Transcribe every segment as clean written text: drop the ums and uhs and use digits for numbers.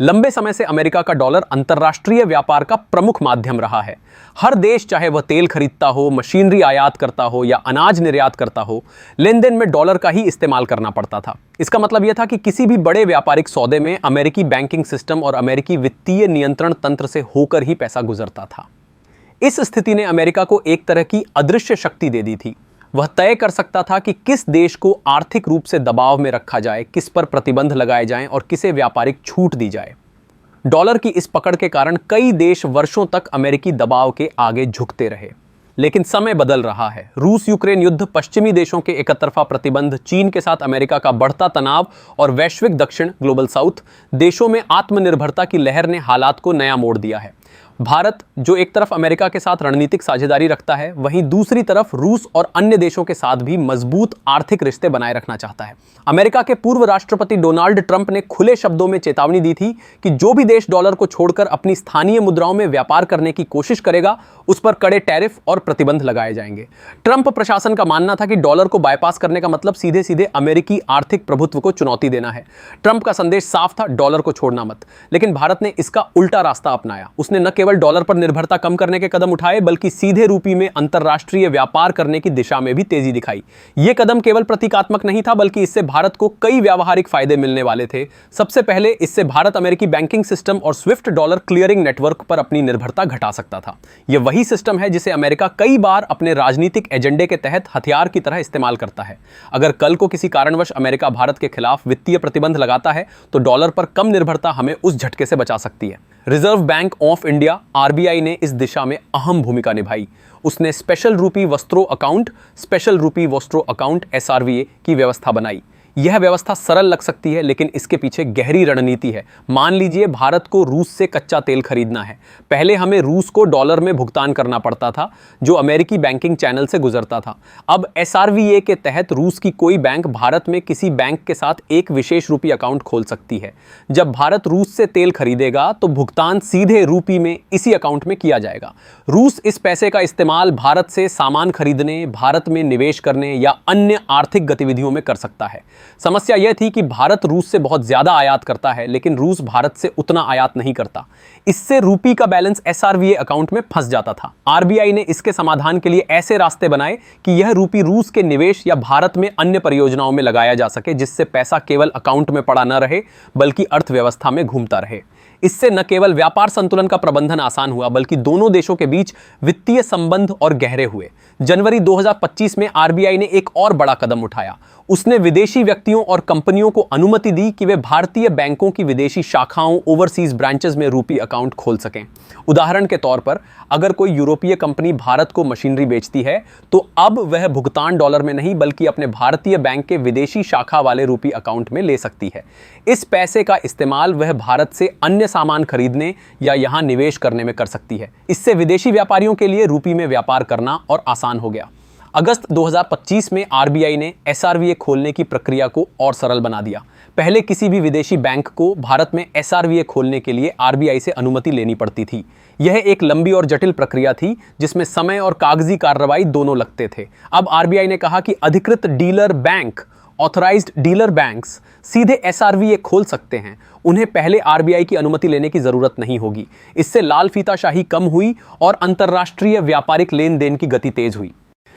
लंबे समय से अमेरिका का डॉलर अंतर्राष्ट्रीय व्यापार का प्रमुख माध्यम रहा है। हर देश, चाहे वह तेल खरीदता हो, मशीनरी आयात करता हो या अनाज निर्यात करता हो, लेन देन में डॉलर का ही इस्तेमाल करना पड़ता था। इसका मतलब यह था कि किसी भी बड़े व्यापारिक सौदे में अमेरिकी बैंकिंग सिस्टम और अमेरिकी वित्तीय नियंत्रण तंत्र से होकर ही पैसा गुजरता था। इस स्थिति ने अमेरिका को एक तरह की अदृश्य शक्ति दे दी थी। वह तय कर सकता था कि किस देश को आर्थिक रूप से दबाव में रखा जाए, किस पर प्रतिबंध लगाए जाएं और किसे व्यापारिक छूट दी जाए। डॉलर की इस पकड़ के कारण कई देश वर्षों तक अमेरिकी दबाव के आगे झुकते रहे। लेकिन समय बदल रहा है। रूस यूक्रेन युद्ध, पश्चिमी देशों के एकतरफा प्रतिबंध, चीन के साथ अमेरिका का बढ़ता तनाव और वैश्विक दक्षिण ग्लोबल साउथ देशों में आत्मनिर्भरता की लहर ने हालात को नया मोड़ दिया है। भारत, जो एक तरफ अमेरिका के साथ रणनीतिक साझेदारी रखता है, वहीं दूसरी तरफ रूस और अन्य देशों के साथ भी मजबूत आर्थिक रिश्ते बनाए रखना चाहता है। अमेरिका के पूर्व राष्ट्रपति डोनाल्ड ट्रंप ने खुले शब्दों में चेतावनी दी थी कि जो भी देश डॉलर को छोड़कर अपनी स्थानीय मुद्राओं में व्यापार करने की कोशिश करेगा, उस पर कड़े टैरिफ और प्रतिबंध लगाए जाएंगे। ट्रंप प्रशासन का मानना था कि डॉलर को बाईपास करने का मतलब सीधे सीधे अमेरिकी आर्थिक प्रभुत्व को चुनौती देना है। ट्रंप का संदेश साफ था, डॉलर को छोड़ना मत। लेकिन भारत ने इसका उल्टा रास्ता अपनाया। उसने न केवल डॉलर पर निर्भरता कम करने के कदम उठाए, बल्कि सीधे रूपी में अंतरराष्ट्रीय व्यापार करने की दिशा में भी तेजी दिखाई। यह कदम केवल प्रतीकात्मक नहीं था, बल्कि इससे भारत को कई व्यावहारिक फायदे मिलने वाले थे। सबसे पहले इससे भारत अमेरिकी बैंकिंग सिस्टम और स्विफ्ट डॉलर क्लियरिंग नेटवर्क पर अपनी निर्भरता घटा सकता था। यह वही सिस्टम है जिसे अमेरिका कई बार अपने राजनीतिक एजेंडे के तहत हथियार की तरह इस्तेमाल करता है। अगर कल को किसी कारणवश अमेरिका भारत के खिलाफ वित्तीय प्रतिबंध लगाता है, तो डॉलर पर कम निर्भरता हमें उस झटके से बचा सकती है। Reserve bank of India RBI ने इस दिशा में अहम भूमिका निभाई। उसने स्पेशल रूपी वस्त्रों अकाउंट एसआरवीए की व्यवस्था बनाई। यह व्यवस्था सरल लग सकती है, लेकिन इसके पीछे गहरी रणनीति है। मान लीजिए भारत को रूस से कच्चा तेल खरीदना है। पहले हमें रूस को डॉलर में भुगतान करना पड़ता था, जो अमेरिकी बैंकिंग चैनल से गुजरता था। अब एसआरवीए के तहत रूस की कोई बैंक भारत में किसी बैंक के साथ एक विशेष रूपी अकाउंट खोल सकती है। जब भारत रूस से तेल खरीदेगा, तो भुगतान सीधे रूपी में इसी अकाउंट में किया जाएगा। रूस इस पैसे का इस्तेमाल भारत से सामान खरीदने, भारत में निवेश करने या अन्य आर्थिक गतिविधियों में कर सकता है। समस्या यह थी कि भारत रूस से बहुत ज्यादा आयात करता है, लेकिन रूस भारत से उतना आयात नहीं करता। इससे रूपी का बैलेंस एसआरवीए अकाउंट में फंस जाता था। आरबीआई ने इसके समाधान के लिए ऐसे रास्ते बनाए कि यह रूपी रूस के निवेश या भारत में अन्य परियोजनाओं में लगाया जा सके, जिससे पैसा केवल अकाउंट में पड़ा न रहे, बल्कि अर्थव्यवस्था में घूमता रहे। इससे न केवल व्यापार संतुलन का प्रबंधन आसान हुआ, बल्कि दोनों देशों के बीच वित्तीय संबंध और गहरे हुए। जनवरी 2025 में आरबीआई ने एक और बड़ा कदम उठाया। उसने विदेशी व्यक्तियों और कंपनियों को अनुमति दी कि वे भारतीय बैंकों की विदेशी शाखाओं, ओवरसीज ब्रांचेस में रूपी अकाउंट खोल सकें। उदाहरण के तौर पर, अगर कोई यूरोपीय कंपनी भारत को मशीनरी बेचती है, तो अब वह भुगतान डॉलर में नहीं, बल्कि अपने भारतीय बैंक के विदेशी शाखा वाले रूपी अकाउंट में ले सकती है। इस पैसे का इस्तेमाल वह भारत से अन्य सामान खरीदने या यहां निवेश करने में कर सकती है। इससे विदेशी व्यापारियों के लिए रूपी में व्यापार करना और आसान हो गया। अगस्त 2025 में आरबीआई ने एसआरवीए खोलने की प्रक्रिया को और सरल बना दिया। पहले किसी भी विदेशी बैंक को भारत में एसआरवीए खोलने के लिए आरबीआई से अनुमति लेनी पड़ती थी। यह एक लंबी और जटिल प्रक्रिया थी, जिसमें समय और कागजी कार्रवाई दोनों लगते थे। अब आरबीआई ने कहा कि अधिकृत dealer bank, authorised dealer banks सीधे एसआरवीए खोल सकते हैं। उन्हें पहले आरबीआई की अनुमति लेने की जरूरत नहीं होगी। इससे लाल फीताशाही कम हुई और अंतर्राष्ट्रीय व्यापारिक लेन देन की गति तेज हुई।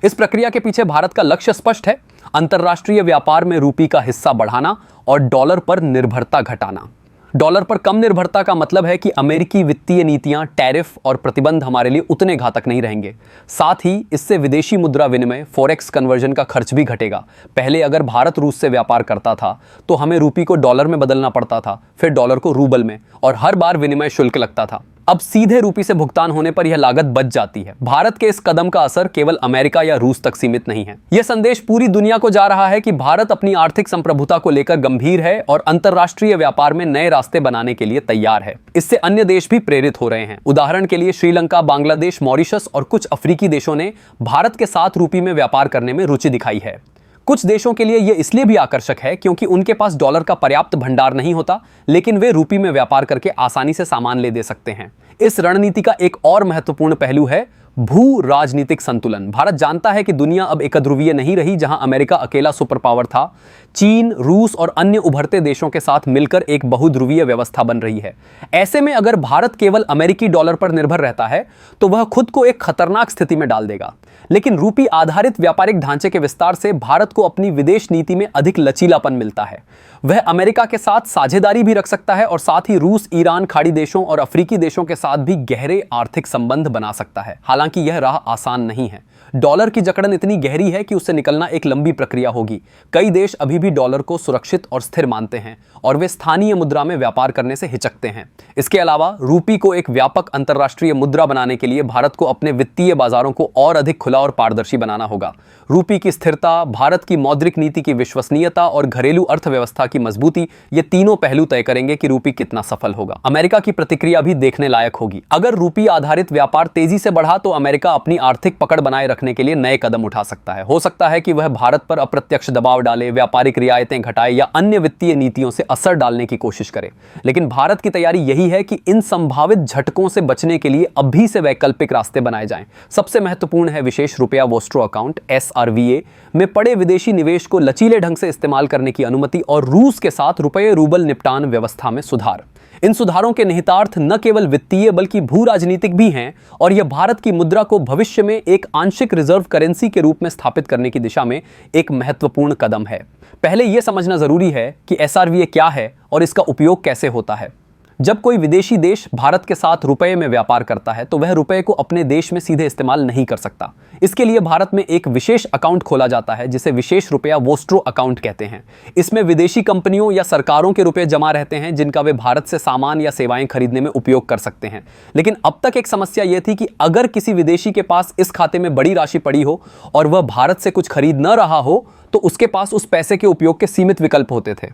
इस प्रक्रिया के पीछे भारत का लक्ष्य स्पष्ट है: अंतर्राष्ट्रीय व्यापार में रूपी का हिस्सा बढ़ाना और डॉलर पर निर्भरता घटाना। डॉलर पर कम निर्भरता का मतलब है कि अमेरिकी वित्तीय नीतियां, टैरिफ और प्रतिबंध हमारे लिए उतने घातक नहीं रहेंगे। साथ ही इससे विदेशी मुद्रा विनिमय, फॉरेक्स कन्वर्जन का खर्च भी घटेगा। पहले अगर भारत रूस से व्यापार करता था, तो हमें रूपी को डॉलर में बदलना पड़ता था, फिर डॉलर को रूबल में, और हर बार विनिमय शुल्क लगता था। अब सीधे रूपी से भुगतान होने पर यह लागत बच जाती है। भारत के इस कदम का असर केवल अमेरिका या रूस तक सीमित नहीं है। यह संदेश पूरी दुनिया को जा रहा है कि भारत अपनी आर्थिक संप्रभुता को लेकर गंभीर है और अंतर्राष्ट्रीय व्यापार में नए रास्ते बनाने के लिए तैयार है। इससे अन्य देश भी प्रेरित हो रहे हैं। उदाहरण के लिए श्रीलंका, बांग्लादेश, मॉरिशस और कुछ अफ्रीकी देशों ने भारत के साथ रूपी में व्यापार करने में रुचि दिखाई है। कुछ देशों के लिए यह इसलिए भी आकर्षक है क्योंकि उनके पास डॉलर का पर्याप्त भंडार नहीं होता, लेकिन वे रूपी में व्यापार करके आसानी से सामान ले दे सकते हैं। इस रणनीति का एक और महत्वपूर्ण पहलू है भू राजनीतिक संतुलन। भारत जानता है कि दुनिया अब एकध्रुवीय नहीं रही, जहां अमेरिका अकेला सुपर पावर था। चीन, रूस और अन्य उभरते देशों के साथ मिलकर एक बहुध्रुवीय व्यवस्था बन रही है। ऐसे में अगर भारत केवल अमेरिकी डॉलर पर निर्भर रहता है तो वह खुद को एक खतरनाक स्थिति में डाल देगा। लेकिन रूपी आधारित व्यापारिक ढांचे के विस्तार से भारत को अपनी विदेश नीति में अधिक लचीलापन मिलता है। वह अमेरिका के साथ साझेदारी भी रख सकता है और साथ ही रूस, ईरान, खाड़ी देशों और अफ्रीकी देशों के साथ भी गहरे आर्थिक संबंध बना सकता है। हालांकि यह राह आसान नहीं है। डॉलर की जकड़न इतनी गहरी है कि उससे निकलना एक लंबी प्रक्रिया होगी। कई देश अभी भी डॉलर को सुरक्षित और स्थिर मानते हैं और वे स्थानीय मुद्रा में व्यापार करने से हिचकते हैं। इसके अलावा रूपी को एक व्यापक अंतर्राष्ट्रीय मुद्रा बनाने के लिए भारत को अपने वित्तीय बाजारों को और अधिक खुला और पारदर्शी बनाना होगा। रूपी की स्थिरता, भारत की मौद्रिक नीति की विश्वसनीयता और घरेलू अर्थव्यवस्था की मजबूती, ये तीनों पहलू तय करेंगे कि रूपी कितना सफल होगा। अमेरिका की प्रतिक्रिया भी देखने लायक होगी। अगर रूपी आधारित व्यापार तेजी से बढ़ा तो अमेरिका अपनी आर्थिक पकड़ बनाए रखने के लिए नए कदम उठा सकता है। हो सकता है कि वह भारत पर अप्रत्यक्ष दबाव डाले, व्यापारिक रियायतें घटाए या अन्य वित्तीय नीतियों से असर डालने की कोशिश करे। लेकिन भारत की तैयारी यही है कि इन संभावित झटकों से बचने के लिए अभी से वैकल्पिक रास्ते बनाए जाएं। सबसे महत्वपूर्ण है विशेष रुपया वोस्ट्रो अकाउंट (SRVA) में पड़े विदेशी निवेश को लचीले ढंग से इस्तेमाल करने की अनुमति और रूस के साथ रुपये रूबल निपटान व्यवस्था में सुधार। इन सुधारों के निहितार्थ न केवल वित्तीय बल्कि भू राजनीतिक भी हैं और यह भारत की मुद्रा को भविष्य में एक आंशिक रिजर्व करेंसी के रूप में स्थापित करने की दिशा में एक महत्वपूर्ण कदम है। पहले यह समझना जरूरी है कि SRVA क्या है और इसका उपयोग कैसे होता है। जब कोई विदेशी देश भारत के साथ रुपए में व्यापार करता है तो वह रुपए को अपने देश में सीधे इस्तेमाल नहीं कर सकता। इसके लिए भारत में एक विशेष अकाउंट खोला जाता है जिसे विशेष रुपया वोस्ट्रो अकाउंट कहते हैं। इसमें विदेशी कंपनियों या सरकारों के रुपए जमा रहते हैं जिनका वे भारत से सामान या सेवाएं खरीदने में उपयोग कर सकते हैं। लेकिन अब तक एक समस्या यह थी कि अगर किसी विदेशी के पास इस खाते में बड़ी राशि पड़ी हो और वह भारत से कुछ खरीद न रहा हो तो उसके पास उस पैसे के उपयोग के सीमित विकल्प होते थे।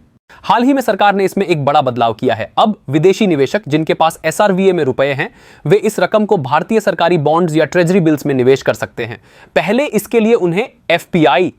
हाल ही में सरकार ने इसमें एक बड़ा बदलाव किया है। अब विदेशी निवेशक जिनके पास SRVA में रुपए हैं, वे इस रकम को भारतीय सरकारी बॉन्ड्स या ट्रेजरी बिल्स में निवेश कर सकते हैं। पहले इसके लिए उन्हें FPI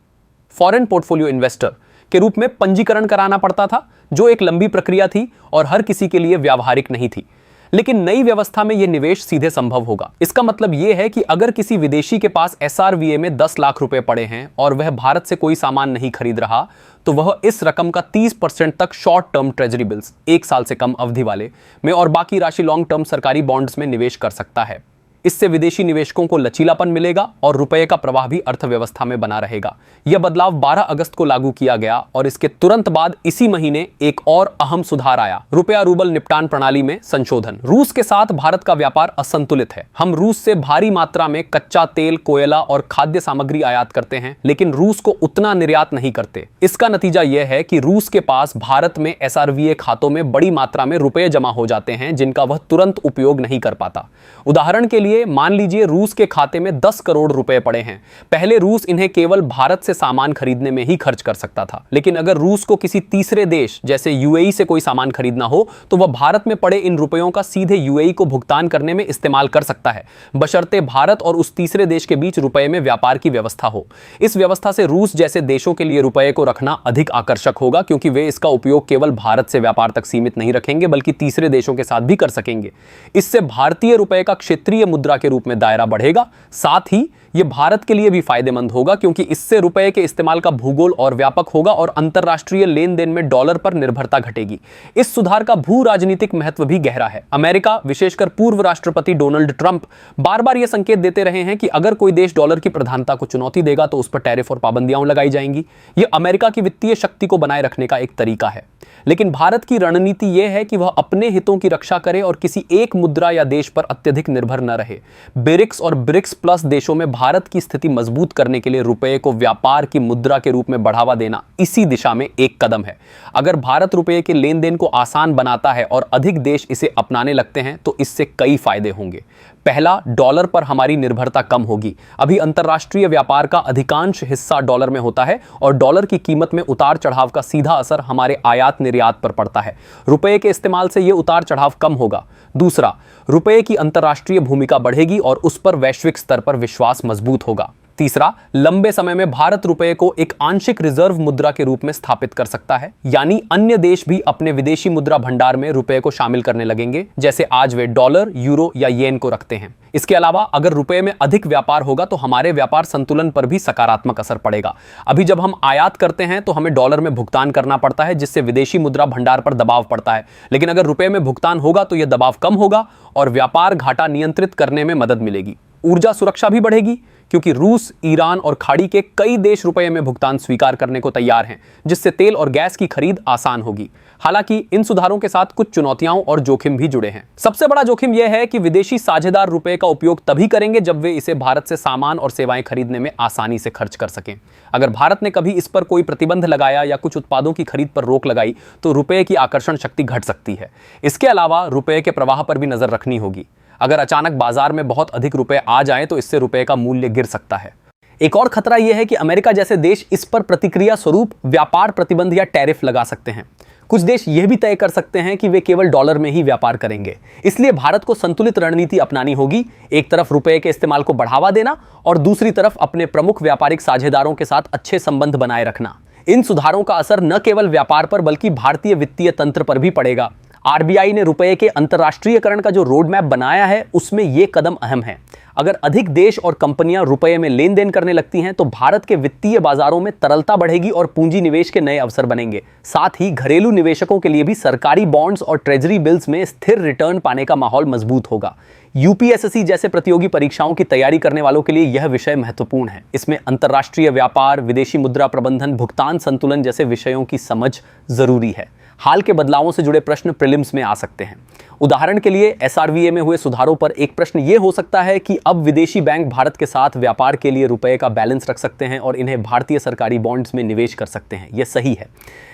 फॉरेन पोर्टफोलियो इन्वेस्टर के रूप में पंजीकरण कराना पड़ता था, जो एक लंबी प्रक्रिया थी और हर किसी के लिए व्यावहारिक नहीं थी। लेकिन नई व्यवस्था में यह निवेश सीधे संभव होगा। इसका मतलब यह है कि अगर किसी विदेशी के पास SRVA में 10 लाख रुपए पड़े हैं और वह भारत से कोई सामान नहीं खरीद रहा तो वह इस रकम का 30% तक शॉर्ट टर्म ट्रेजरी बिल्स, 1 साल से कम अवधि वाले में, और बाकी राशि लॉन्ग टर्म सरकारी बॉन्ड्स में निवेश कर सकता है। इससे विदेशी निवेशकों को लचीलापन मिलेगा और रुपए का प्रवाह भी अर्थव्यवस्था में बना रहेगा। यह बदलाव 12 अगस्त को लागू किया गया और इसके तुरंत बाद इसी महीने एक और अहम सुधार आया, रुपया रूबल निपटान प्रणाली में संशोधन। रूस के साथ भारत का व्यापार असंतुलित है। हम रूस से भारी मात्रा में कच्चा तेल, कोयला और खाद्य सामग्री आयात करते हैं, लेकिन रूस को उतना निर्यात नहीं करते। इसका नतीजा यह है कि रूस के पास भारत में SRVA खातों में बड़ी मात्रा में रुपए जमा हो जाते हैं जिनका वह तुरंत उपयोग नहीं कर पाता। उदाहरण के लिए मान लीजिए रूस के खाते में 10 करोड़ रुपए पड़े हैं। पहले रूस इन्हें केवल भारत से सामान खरीदने में ही खर्च कर सकता था, लेकिन अगर रूस को किसी तीसरे देश जैसे UAE से कोई सामान खरीदना हो तो वह भारत में पड़े इन रुपयों का सीधे UAE को भुगतान करने में इस्तेमाल कर सकता है, बशर्ते भारत और उस तीसरे देश के बीच रुपए में व्यापार की व्यवस्था हो। इस व्यवस्था से रूस जैसे देशों के लिए रुपए को रखना अधिक आकर्षक होगा, क्योंकि वे इसका उपयोग केवल भारत से व्यापार तक सीमित नहीं रखेंगे बल्कि तीसरे देशों के साथ भी कर सकेंगे। इससे भारतीय रुपए का क्षेत्रीय मुद्रा के रूप में दायरा बढ़ेगा। साथ ही यह भारत के लिए भी फायदेमंद होगा, क्योंकि इससे रुपए के इस्तेमाल का भूगोल और व्यापक होगा और अंतरराष्ट्रीय लेन देन में डॉलर पर निर्भरता घटेगी। इस सुधार का भू राजनीतिक महत्व भी गहरा है। अमेरिका, विशेषकर पूर्व राष्ट्रपति डोनाल्ड ट्रंप, बार बार यह संकेत देते रहे हैं कि अगर कोई देश डॉलर की प्रधानता को चुनौती देगा तो उस पर टैरिफ और पाबंदियां लगाई जाएंगी। यह अमेरिका की वित्तीय शक्ति को बनाए रखने का एक तरीका है। लेकिन भारत की रणनीति यह है कि वह अपने हितों की रक्षा करे और किसी एक मुद्रा या देश पर अत्यधिक निर्भर न रहे। ब्रिक्स और ब्रिक्स प्लस देशों में भारत की स्थिति मजबूत करने के लिए रुपए को व्यापार की मुद्रा के रूप में बढ़ावा देना इसी दिशा में एक कदम है। अगर भारत रुपए के लेन देन को आसान बनाता है और अधिक देश इसे अपनाने लगते हैं तो इससे कई फायदे होंगे। पहला, डॉलर पर हमारी निर्भरता कम होगी। अभी अंतर्राष्ट्रीय व्यापार का अधिकांश हिस्सा डॉलर में होता है और डॉलर की कीमत में उतार चढ़ाव का सीधा असर हमारे आयात निर्यात पर पड़ता है। रुपए के इस्तेमाल से यह उतार चढ़ाव कम होगा। दूसरा, रुपए की अंतर्राष्ट्रीय भूमिका बढ़ेगी और उस पर वैश्विक स्तर पर विश्वास मजबूत होगा। तीसरा, लंबे समय में भारत रुपए को एक आंशिक रिजर्व मुद्रा के रूप में स्थापित कर सकता है, यानी अन्य देश भी अपने विदेशी मुद्रा भंडार में रुपए को शामिल करने लगेंगे, जैसे आज वे डॉलर, यूरो या येन को रखते हैं। इसके अलावा अगर रुपए में अधिक व्यापार होगा तो हमारे व्यापार संतुलन पर भी सकारात्मक असर पड़ेगा। अभी जब हम आयात करते हैं तो हमें डॉलर में भुगतान करना पड़ता है, जिससे विदेशी मुद्रा भंडार पर दबाव पड़ता है, लेकिन अगर रुपए में भुगतान होगा तो यह दबाव कम होगा और व्यापार घाटा नियंत्रित करने में मदद मिलेगी। ऊर्जा सुरक्षा भी बढ़ेगी, क्योंकि रूस, ईरान और खाड़ी के कई देश रुपए में भुगतान स्वीकार करने को तैयार हैं, जिससे तेल और गैस की खरीद आसान होगी। हालांकि इन सुधारों के साथ कुछ चुनौतियां और जोखिम भी जुड़े हैं। सबसे बड़ा जोखिम यह है कि विदेशी साझेदार रुपए का उपयोग तभी करेंगे जब वे इसे भारत से सामान और सेवाएं खरीदने में आसानी से खर्च कर सकें। अगर भारत ने कभी इस पर कोई प्रतिबंध लगाया या कुछ उत्पादों की खरीद पर रोक लगाई तो रुपए की आकर्षण शक्ति घट सकती है। इसके अलावा रुपए के प्रवाह पर भी नजर रखनी होगी। अगर अचानक बाजार में बहुत अधिक रुपए आ जाएं तो इससे रुपए का मूल्य गिर सकता है। एक और खतरा यह है कि अमेरिका जैसे देश इस पर प्रतिक्रिया स्वरूप व्यापार प्रतिबंध या टैरिफ लगा सकते हैं। कुछ देश यह भी तय कर सकते हैं कि वे केवल डॉलर में ही व्यापार करेंगे। इसलिए भारत को संतुलित रणनीति अपनानी होगी, एक तरफ रुपए के इस्तेमाल को बढ़ावा देना और दूसरी तरफ अपने प्रमुख व्यापारिक साझेदारों के साथ अच्छे संबंध बनाए रखना। इन सुधारों का असर न केवल व्यापार पर बल्कि भारतीय वित्तीय तंत्र पर भी पड़ेगा। आरबीआई ने रुपए के अंतर्राष्ट्रीयकरण का जो रोड मैप बनाया है उसमें यह कदम अहम है। अगर अधिक देश और कंपनियां रुपए में लेन देन करने लगती हैं तो भारत के वित्तीय बाजारों में तरलता बढ़ेगी और पूंजी निवेश के नए अवसर बनेंगे। साथ ही घरेलू निवेशकों के लिए भी सरकारी बॉन्ड्स और ट्रेजरी बिल्स में स्थिर रिटर्न पाने का माहौल मजबूत होगा। यूपीएसएससी जैसे प्रतियोगी परीक्षाओं की तैयारी करने वालों के लिए यह विषय महत्वपूर्ण है। इसमें अंतर्राष्ट्रीय व्यापार, विदेशी मुद्रा प्रबंधन, भुगतान संतुलन जैसे विषयों की समझ जरूरी है। हाल के बदलावों से जुड़े प्रश्न प्रीलिम्स में आ सकते हैं। उदाहरण के लिए एसआरवीए में हुए सुधारों पर एक प्रश्न यह हो सकता है कि अब विदेशी बैंक भारत के साथ व्यापार के लिए रुपए का बैलेंस रख सकते हैं और इन्हें भारतीय सरकारी बॉन्ड्स में निवेश कर सकते हैं। यह सही है,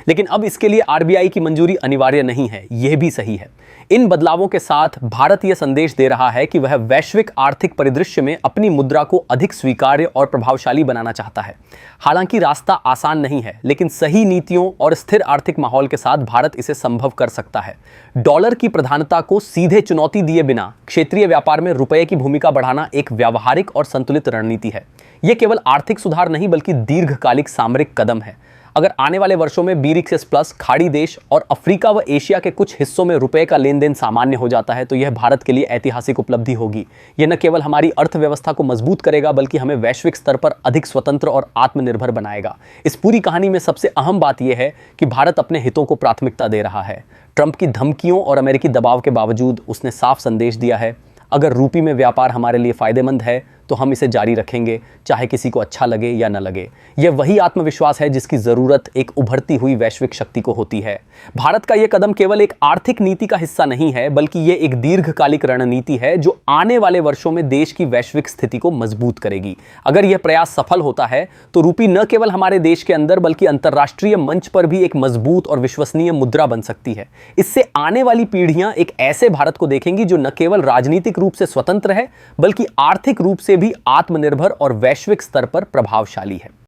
लेकिन अब इसके लिए आरबीआई की मंजूरी अनिवार्य नहीं है। यह भी सही है। इन बदलावों के साथ भारत यह संदेश दे रहा है कि वह वैश्विक आर्थिक परिदृश्य में अपनी मुद्रा को अधिक स्वीकार्य और प्रभावशाली बनाना चाहता है। हालांकि रास्ता आसान नहीं है, लेकिन सही नीतियों और स्थिर आर्थिक माहौल के साथ भारत इसे संभव कर सकता है। डॉलर की प्रधानता को सीधे चुनौती दिए बिना क्षेत्रीय व्यापार में रुपए की भूमिका बढ़ाना एक व्यावहारिक और संतुलित रणनीति है। यह केवल आर्थिक सुधार नहीं बल्कि दीर्घकालिक सामरिक कदम है। अगर आने वाले वर्षों में BRICS प्लस, खाड़ी देश और अफ्रीका व एशिया के कुछ हिस्सों में रुपए का लेन देन सामान्य हो जाता है तो यह भारत के लिए ऐतिहासिक उपलब्धि होगी। यह न केवल हमारी अर्थव्यवस्था को मजबूत करेगा बल्कि हमें वैश्विक स्तर पर अधिक स्वतंत्र और आत्मनिर्भर बनाएगा। इस पूरी कहानी में सबसे अहम बात यह है कि भारत अपने हितों को प्राथमिकता दे रहा है। ट्रंप की धमकियों और अमेरिकी दबाव के बावजूद उसने साफ संदेश दिया है, अगर रूपी में व्यापार हमारे लिए फायदेमंद है तो हम इसे जारी रखेंगे, चाहे किसी को अच्छा लगे या न लगे। यह वही आत्मविश्वास है जिसकी जरूरत एक उभरती हुई वैश्विक शक्ति को होती है। भारत का यह कदम केवल एक आर्थिक नीति का हिस्सा नहीं है बल्कि यह एक दीर्घकालिक रणनीति है जो आने वाले वर्षों में देश की वैश्विक स्थिति को मजबूत करेगी। अगर यह प्रयास सफल होता है तो रूपी न केवल हमारे देश के अंदर बल्कि अंतर्राष्ट्रीय मंच पर भी एक मजबूत और विश्वसनीय मुद्रा बन सकती है। इससे आने वाली पीढ़ियां एक ऐसे भारत को देखेंगी जो न केवल राजनीतिक रूप से स्वतंत्र है बल्कि आर्थिक रूप से भी आत्मनिर्भर और वैश्विक स्तर पर प्रभावशाली है।